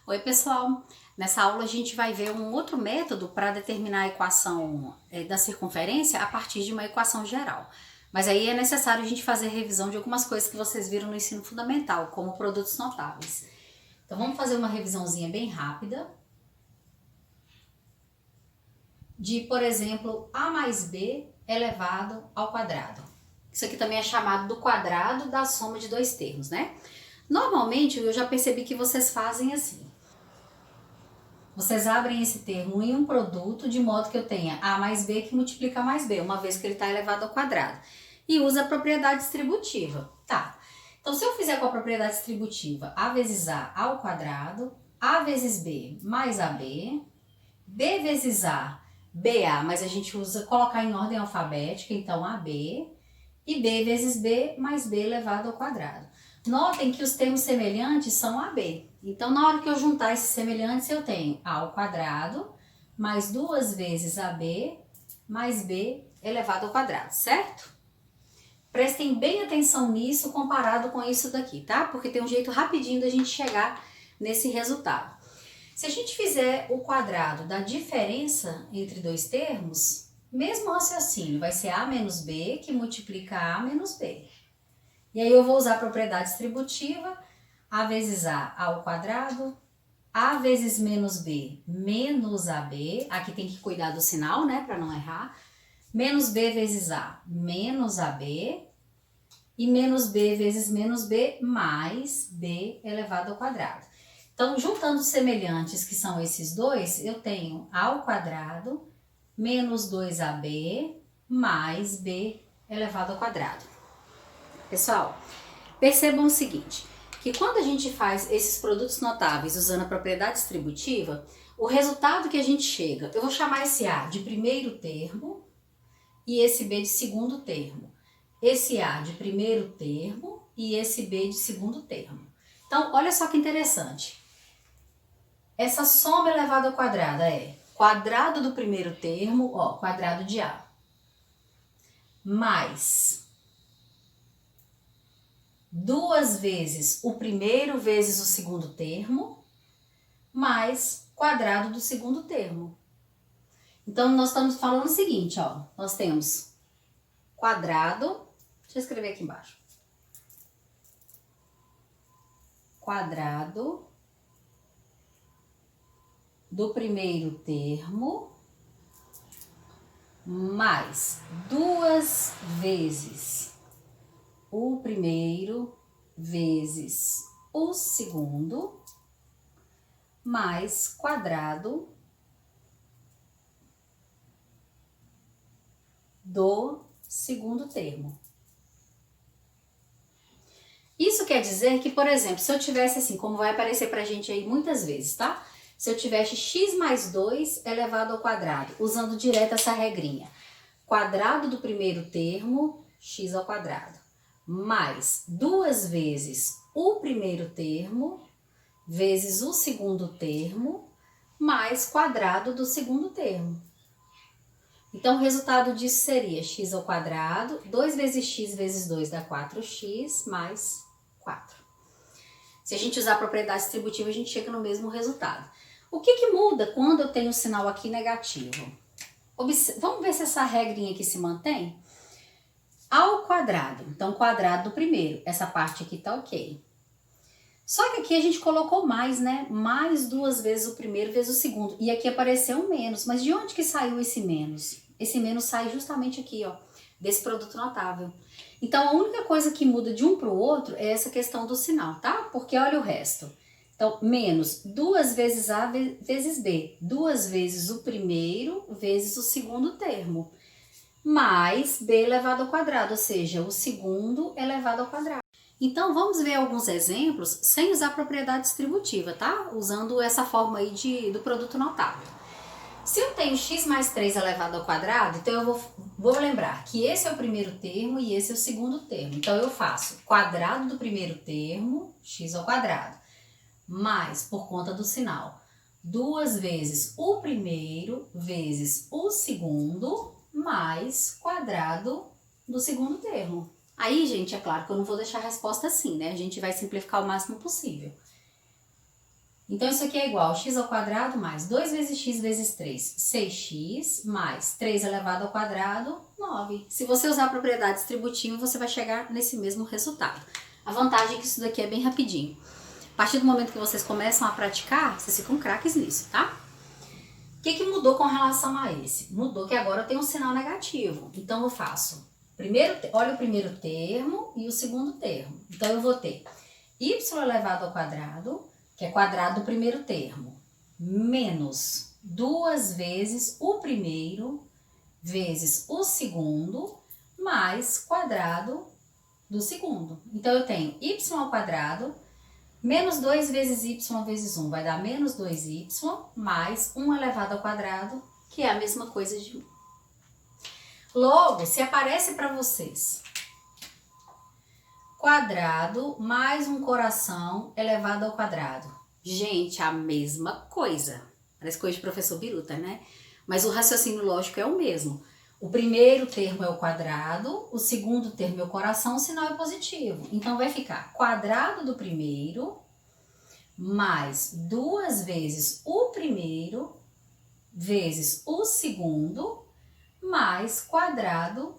Oi pessoal, nessa aula a gente vai ver um outro método para determinar a equação da circunferência a partir de uma equação geral. Mas aí é necessário a gente fazer revisão de algumas coisas que vocês viram no ensino fundamental, como produtos notáveis. Então vamos fazer uma revisãozinha bem rápida de, por exemplo, a mais b elevado ao quadrado. Isso aqui também é chamado do quadrado da soma de dois termos, né? Normalmente eu já percebi que vocês fazem assim. Vocês abrem esse termo em um produto de modo que eu tenha a mais b que multiplica a mais b, uma vez que ele está elevado ao quadrado. E usa a propriedade distributiva. Tá. Então, se eu fizer com a propriedade distributiva a vezes a ao quadrado, a vezes b mais ab, b vezes a, ba, mas a gente usa colocar em ordem alfabética, então ab, e b vezes b mais b elevado ao quadrado. Notem que os termos semelhantes são AB. Então, na hora que eu juntar esses semelhantes, eu tenho A ao quadrado mais 2 vezes AB mais B elevado ao quadrado, certo? Prestem bem atenção nisso comparado com isso daqui, tá? Porque tem um jeito rapidinho da gente chegar nesse resultado. Se a gente fizer o quadrado da diferença entre dois termos, mesmo raciocínio, vai ser A menos B que multiplica A menos B. E aí eu vou usar a propriedade distributiva, a vezes a ao quadrado, a vezes menos b menos ab, aqui tem que cuidar do sinal, né, para não errar, menos b vezes a menos ab, e menos b vezes menos b mais b elevado ao quadrado. Então, juntando os semelhantes, que são esses dois, eu tenho a ao quadrado menos 2ab mais b elevado ao quadrado. Pessoal, percebam o seguinte, que quando a gente faz esses produtos notáveis usando a propriedade distributiva, o resultado que a gente chega, eu vou chamar esse A de primeiro termo e esse B de segundo termo. Esse A de primeiro termo e esse B de segundo termo. Então, olha só que interessante. Essa soma elevada ao quadrado é quadrado do primeiro termo, ó, quadrado de A, mais 2 vezes o primeiro vezes o segundo termo, mais quadrado do segundo termo. Então, nós estamos falando o seguinte, ó. Nós temos quadrado, deixa eu escrever aqui embaixo. Quadrado do primeiro termo, mais 2 vezes o primeiro vezes o segundo, mais quadrado do segundo termo. Isso quer dizer que, por exemplo, se eu tivesse assim, como vai aparecer pra gente aí muitas vezes, tá? Se eu tivesse x mais 2 elevado ao quadrado, usando direto essa regrinha. Quadrado do primeiro termo, x ao quadrado, mais 2 vezes o primeiro termo, vezes o segundo termo, mais quadrado do segundo termo. Então, o resultado disso seria x ao quadrado, 2 vezes x vezes 2 dá 4x, mais 4. Se a gente usar a propriedade distributiva, a gente chega no mesmo resultado. O que muda quando eu tenho o sinal aqui negativo? Vamos ver se essa regrinha aqui se mantém? Ao quadrado, então quadrado do primeiro, essa parte aqui tá ok. Só que aqui a gente colocou mais, né? Mais 2 vezes o primeiro vezes o segundo. E aqui apareceu um menos, mas de onde que saiu esse menos? Esse menos sai justamente aqui, ó, desse produto notável. Então a única coisa que muda de um para o outro é essa questão do sinal, tá? Porque olha o resto. Então, menos 2 vezes A vezes B, 2 vezes o primeiro vezes o segundo termo, mais b elevado ao quadrado, ou seja, o segundo elevado ao quadrado. Então, vamos ver alguns exemplos sem usar a propriedade distributiva, tá? Usando essa forma aí do produto notável. Se eu tenho x mais 3 elevado ao quadrado, então eu vou lembrar que esse é o primeiro termo e esse é o segundo termo. Então, eu faço quadrado do primeiro termo, x ao quadrado, mais, por conta do sinal, 2 vezes o primeiro vezes o segundo, mais quadrado do segundo termo. Aí, gente, é claro que eu não vou deixar a resposta assim, né? A gente vai simplificar o máximo possível. Então, isso aqui é igual a x ao quadrado mais 2 vezes x vezes 3, 6x, mais 3 elevado ao quadrado, 9. Se você usar a propriedade distributiva, você vai chegar nesse mesmo resultado. A vantagem é que isso daqui é bem rapidinho. A partir do momento que vocês começam a praticar, vocês ficam craques nisso, tá? O que mudou com relação a esse? Mudou que agora eu tenho um sinal negativo. Então, eu faço, olha o primeiro termo e o segundo termo. Então, eu vou ter y elevado ao quadrado, que é quadrado do primeiro termo, menos 2 vezes o primeiro vezes o segundo, mais quadrado do segundo. Então, eu tenho y ao quadrado, menos 2 vezes y vezes 1 vai dar menos 2y, mais 1 elevado ao quadrado, que é a mesma coisa de 1. Logo, se aparece para vocês quadrado mais um coração elevado ao quadrado. Gente, a mesma coisa. Parece coisa de professor Biruta, né? Mas o raciocínio lógico é o mesmo. O primeiro termo é o quadrado, o segundo termo é o coração, o sinal é positivo. Então, vai ficar quadrado do primeiro mais 2 vezes o primeiro vezes o segundo mais quadrado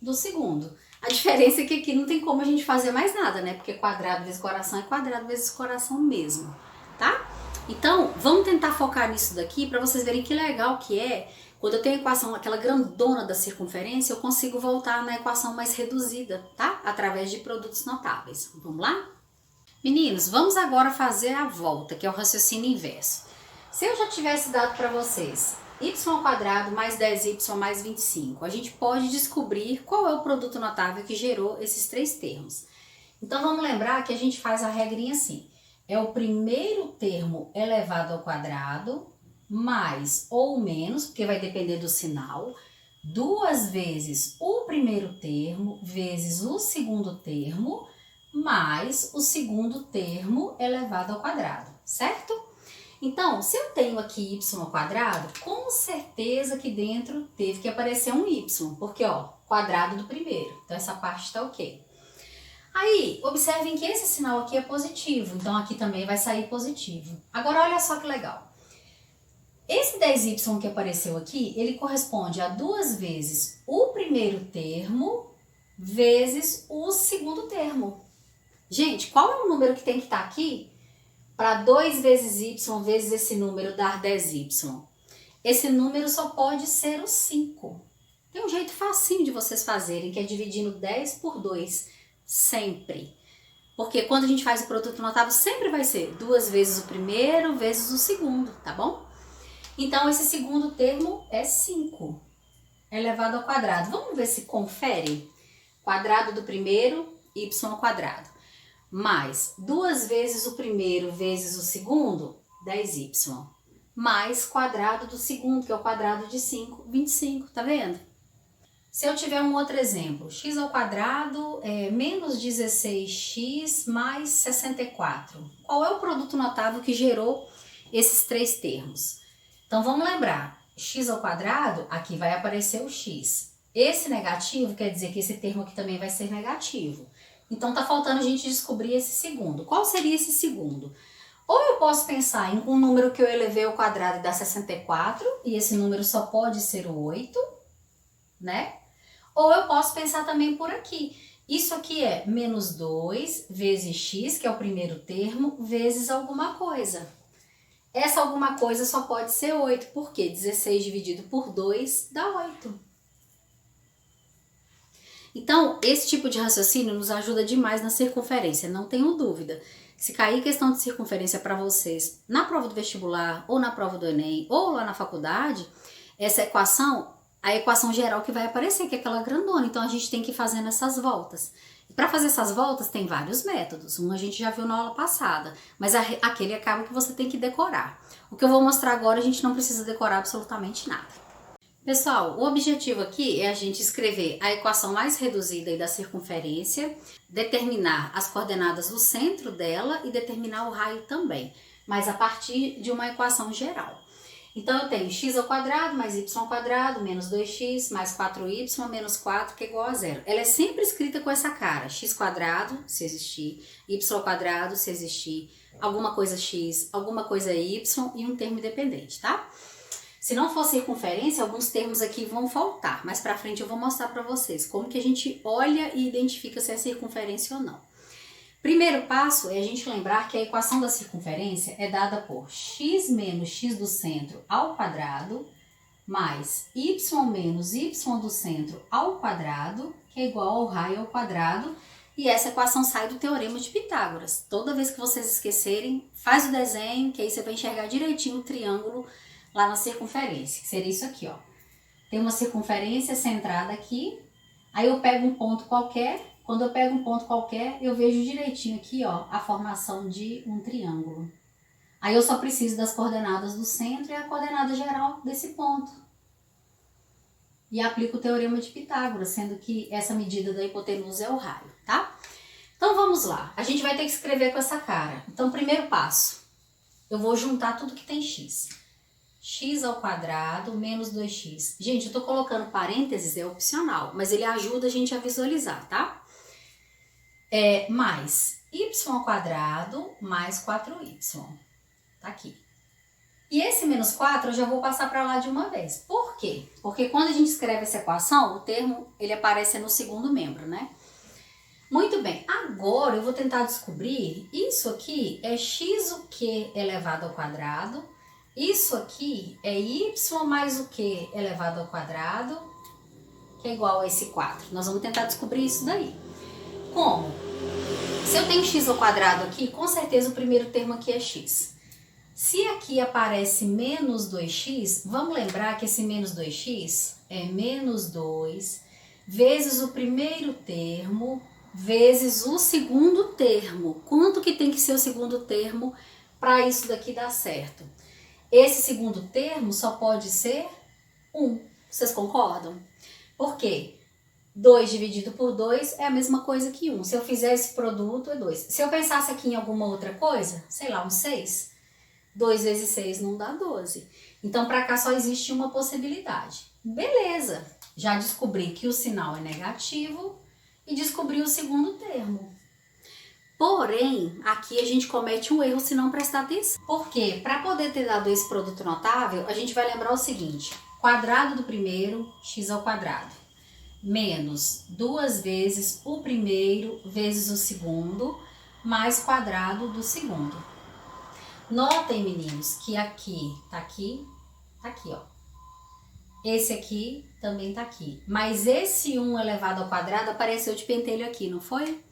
do segundo. A diferença é que aqui não tem como a gente fazer mais nada, né? Porque quadrado vezes coração é quadrado vezes coração mesmo, tá? Então, vamos tentar focar nisso daqui para vocês verem que legal que é. Quando eu tenho a equação, aquela grandona da circunferência, eu consigo voltar na equação mais reduzida, tá? Através de produtos notáveis. Vamos lá? Meninos, vamos agora fazer a volta, que é o raciocínio inverso. Se eu já tivesse dado para vocês y ao quadrado mais 10y mais 25, a gente pode descobrir qual é o produto notável que gerou esses três termos. Então, vamos lembrar que a gente faz a regrinha assim. É o primeiro termo elevado ao quadrado, mais ou menos, porque vai depender do sinal, 2 vezes o primeiro termo vezes o segundo termo, mais o segundo termo elevado ao quadrado, certo? Então, se eu tenho aqui y ao quadrado, com certeza que dentro teve que aparecer um y, porque, ó, quadrado do primeiro. Então, essa parte está ok. Aí, observem que esse sinal aqui é positivo, então aqui também vai sair positivo. Agora, olha só que legal. Esse 10y que apareceu aqui, ele corresponde a 2 vezes o primeiro termo vezes o segundo termo. Gente, qual é o número que tem que estar aqui para 2 vezes y vezes esse número dar 10y? Esse número só pode ser o 5. Tem um jeito facinho de vocês fazerem, que é dividindo 10 por 2, sempre. Porque quando a gente faz o produto notável, sempre vai ser 2 vezes o primeiro vezes o segundo, tá bom? Então, esse segundo termo é 5, elevado ao quadrado. Vamos ver se confere? Quadrado do primeiro, y ao quadrado. Mais 2 vezes o primeiro vezes o segundo, 10y. Mais quadrado do segundo, que é o quadrado de 5, 25, tá vendo? Se eu tiver um outro exemplo, x ao quadrado é menos 16x mais 64. Qual é o produto notável que gerou esses três termos? Então, vamos lembrar, x ao quadrado, aqui vai aparecer o x. Esse negativo quer dizer que esse termo aqui também vai ser negativo. Então, tá faltando a gente descobrir esse segundo. Qual seria esse segundo? Ou eu posso pensar em um número que eu elevei ao quadrado e dá 64, e esse número só pode ser o 8, né? Ou eu posso pensar também por aqui. Isso aqui é menos 2 vezes x, que é o primeiro termo, vezes alguma coisa. Essa alguma coisa só pode ser 8, porque 16 dividido por 2 dá 8. Então, esse tipo de raciocínio nos ajuda demais na circunferência, não tenho dúvida. Se cair questão de circunferência para vocês na prova do vestibular, ou na prova do Enem, ou lá na faculdade, essa equação, a equação geral que vai aparecer, que é aquela grandona. Então, a gente tem que ir fazendo essas voltas. Para fazer essas voltas, tem vários métodos. Um a gente já viu na aula passada, mas aquele acaba que você tem que decorar. O que eu vou mostrar agora, a gente não precisa decorar absolutamente nada. Pessoal, o objetivo aqui é a gente escrever a equação mais reduzida da circunferência, determinar as coordenadas do centro dela e determinar o raio também, mas a partir de uma equação geral. Então, eu tenho x ao quadrado mais y ao quadrado menos 2x mais 4y menos 4, que é igual a zero. Ela é sempre escrita com essa cara, x quadrado, se existir, y ao quadrado, se existir, alguma coisa x, alguma coisa y e um termo independente, tá? Se não for circunferência, alguns termos aqui vão faltar. Mais pra frente eu vou mostrar pra vocês como que a gente olha e identifica se é circunferência ou não. Primeiro passo é a gente lembrar que a equação da circunferência é dada por x menos x do centro ao quadrado mais y menos y do centro ao quadrado, que é igual ao raio ao quadrado. E essa equação sai do Teorema de Pitágoras. Toda vez que vocês esquecerem, faz o desenho, que aí você vai enxergar direitinho o triângulo lá na circunferência, que seria isso aqui, ó. Tem uma circunferência centrada aqui, aí eu pego um ponto qualquer. Quando eu pego um ponto qualquer, eu vejo direitinho aqui, ó, a formação de um triângulo. Aí eu só preciso das coordenadas do centro e a coordenada geral desse ponto. E aplico o Teorema de Pitágoras, sendo que essa medida da hipotenusa é o raio, tá? Então vamos lá, a gente vai ter que escrever com essa cara. Então, primeiro passo, eu vou juntar tudo que tem x. X ao quadrado menos 2x. Gente, eu tô colocando parênteses, é opcional, mas ele ajuda a gente a visualizar, tá? Mais y ao quadrado mais 4y. Tá aqui. E esse menos 4 eu já vou passar para lá de uma vez. Por quê? Porque quando a gente escreve essa equação, o termo ele aparece no segundo membro, né? Muito bem, agora eu vou tentar descobrir, isso aqui é x o que elevado ao quadrado, isso aqui é y mais o que elevado ao quadrado, que é igual a esse 4. Nós vamos tentar descobrir isso daí. Como? Se eu tenho x ao quadrado aqui, com certeza o primeiro termo aqui é x. Se aqui aparece menos 2x, vamos lembrar que esse menos 2x é menos 2 vezes o primeiro termo vezes o segundo termo. Quanto que tem que ser o segundo termo para isso daqui dar certo? Esse segundo termo só pode ser 1. Vocês concordam? Por quê? 2 dividido por 2 é a mesma coisa que 1. Se eu fizer esse produto, é 2. Se eu pensasse aqui em alguma outra coisa, sei lá, um 6, 2 vezes 6 não dá 12. Então, para cá só existe uma possibilidade. Beleza, já descobri que o sinal é negativo e descobri o segundo termo. Porém, aqui a gente comete um erro se não prestar atenção. Porque, para poder ter dado esse produto notável, a gente vai lembrar o seguinte: quadrado do primeiro, x ao quadrado. Menos 2 vezes o primeiro vezes o segundo, mais quadrado do segundo. Notem, meninos, que aqui, tá aqui, ó. Esse aqui também tá aqui. Mas esse 1 elevado ao quadrado apareceu de pentelho aqui, não foi?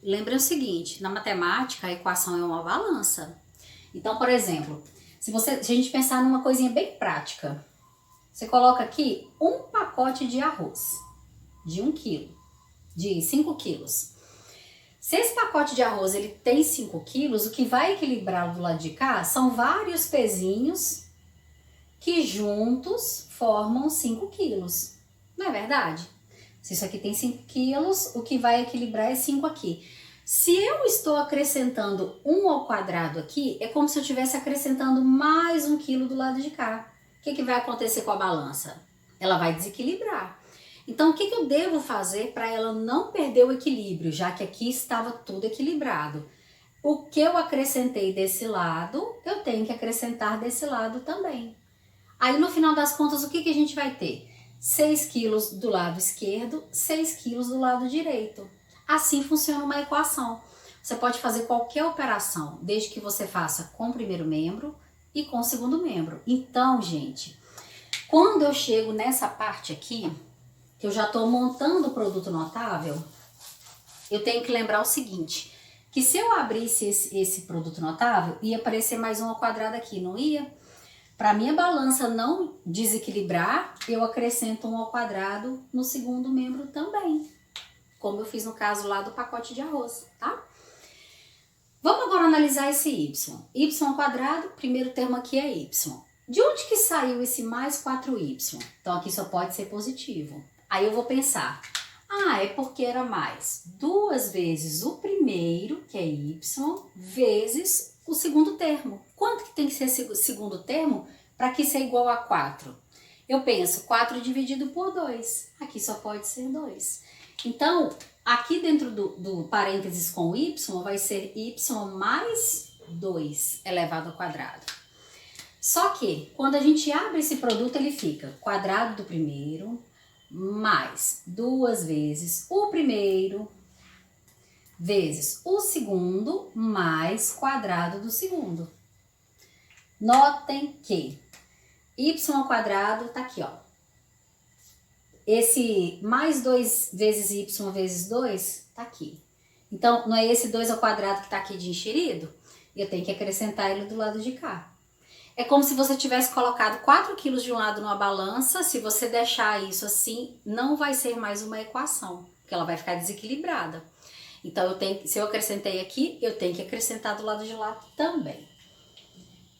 Lembre o seguinte, na matemática a equação é uma balança. Então, por exemplo, se a gente pensar numa coisinha bem prática, você coloca aqui um pacote de arroz de 1 quilo, de 5 quilos. Se esse pacote de arroz ele tem 5 quilos, o que vai equilibrar do lado de cá são vários pezinhos que juntos formam 5 quilos. Não é verdade? Se isso aqui tem 5 quilos, o que vai equilibrar é 5 aqui. Se eu estou acrescentando 1 ao quadrado aqui, é como se eu estivesse acrescentando mais 1 quilo do lado de cá. O que vai acontecer com a balança? Ela vai desequilibrar. Então, o que eu devo fazer para ela não perder o equilíbrio, já que aqui estava tudo equilibrado? O que eu acrescentei desse lado, eu tenho que acrescentar desse lado também. Aí, no final das contas, o que a gente vai ter? 6 quilos do lado esquerdo, 6 quilos do lado direito. Assim funciona uma equação. Você pode fazer qualquer operação, desde que você faça com o primeiro membro e com o segundo membro. Então, gente, quando eu chego nessa parte aqui, que eu já estou montando o produto notável, eu tenho que lembrar o seguinte, que se eu abrisse esse produto notável, ia aparecer mais 1 ao quadrado aqui, não ia? Para minha balança não desequilibrar, eu acrescento 1 ao quadrado no segundo membro também, como eu fiz no caso lá do pacote de arroz, tá? Vamos agora analisar esse y. Y ao quadrado, primeiro termo aqui é y. De onde que saiu esse mais 4y? Então aqui só pode ser positivo. Aí eu vou pensar, é porque era mais 2 vezes o primeiro, que é y, vezes o segundo termo. Quanto que tem que ser esse segundo termo Para que ser igual a 4? Eu penso 4 dividido por 2. Aqui só pode ser 2. Então, aqui dentro do parênteses com y, vai ser y mais 2 elevado ao quadrado. Só que, quando a gente abre esse produto, ele fica quadrado do primeiro, mais 2 vezes o primeiro, vezes o segundo, mais quadrado do segundo. Notem que y ao quadrado tá aqui, ó. Esse mais 2 vezes y vezes 2 tá aqui. Então, não é esse 2 ao quadrado que tá aqui de enxerido? Eu tenho que acrescentar ele do lado de cá. É como se você tivesse colocado 4 quilos de um lado numa balança. Se você deixar isso assim, não vai ser mais uma equação, porque ela vai ficar desequilibrada. Então, se eu acrescentei aqui, eu tenho que acrescentar do lado de lá também.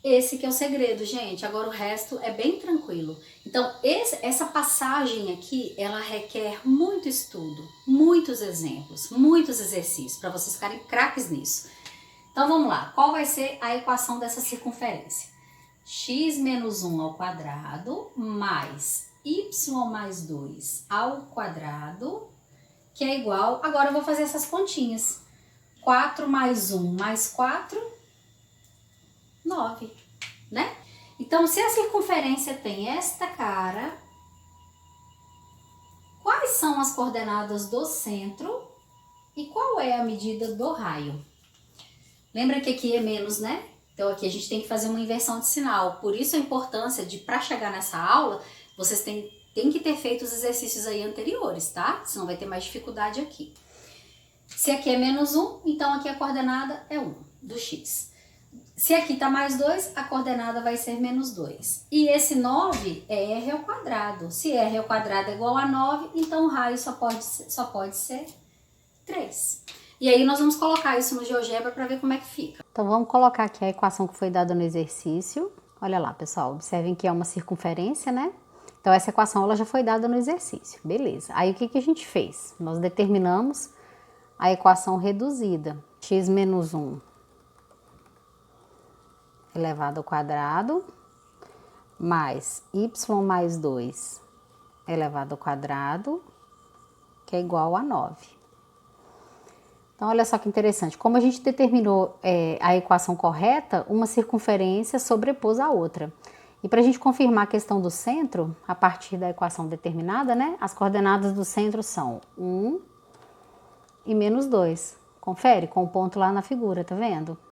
Esse que é o segredo, gente. Agora o resto é bem tranquilo. Então, essa passagem aqui, ela requer muito estudo, muitos exemplos, muitos exercícios, para vocês ficarem craques nisso. Então, vamos lá. Qual vai ser a equação dessa circunferência? X menos 1 ao quadrado mais y mais 2 ao quadrado, que é igual... Agora eu vou fazer essas continhas. 4 mais 1 mais 4, 9, né? Então, se a circunferência tem esta cara, quais são as coordenadas do centro e qual é a medida do raio? Lembra que aqui é menos, né? Então, aqui a gente tem que fazer uma inversão de sinal. Por isso a importância de, para chegar nessa aula, vocês têm que ter feito os exercícios aí anteriores, tá? Senão vai ter mais dificuldade aqui. Se aqui é menos 1, então aqui a coordenada é 1 do x. Se aqui tá mais 2, a coordenada vai ser menos 2. E esse 9 é r ao quadrado. Se r ao quadrado é igual a 9, então o raio só pode ser 3. E aí nós vamos colocar isso no GeoGebra para ver como é que fica. Então vamos colocar aqui a equação que foi dada no exercício. Olha lá, pessoal, observem que é uma circunferência, né? Então essa equação ela já foi dada no exercício, beleza. Aí o que a gente fez? Nós determinamos a equação reduzida. X menos 1 elevado ao quadrado, mais y mais 2 elevado ao quadrado, que é igual a 9. Então, olha só que interessante. Como a gente determinou a equação correta, uma circunferência sobrepôs a outra. E para a gente confirmar a questão do centro, a partir da equação determinada, né? As coordenadas do centro são 1 e menos 2. Confere com o ponto lá na figura, tá vendo?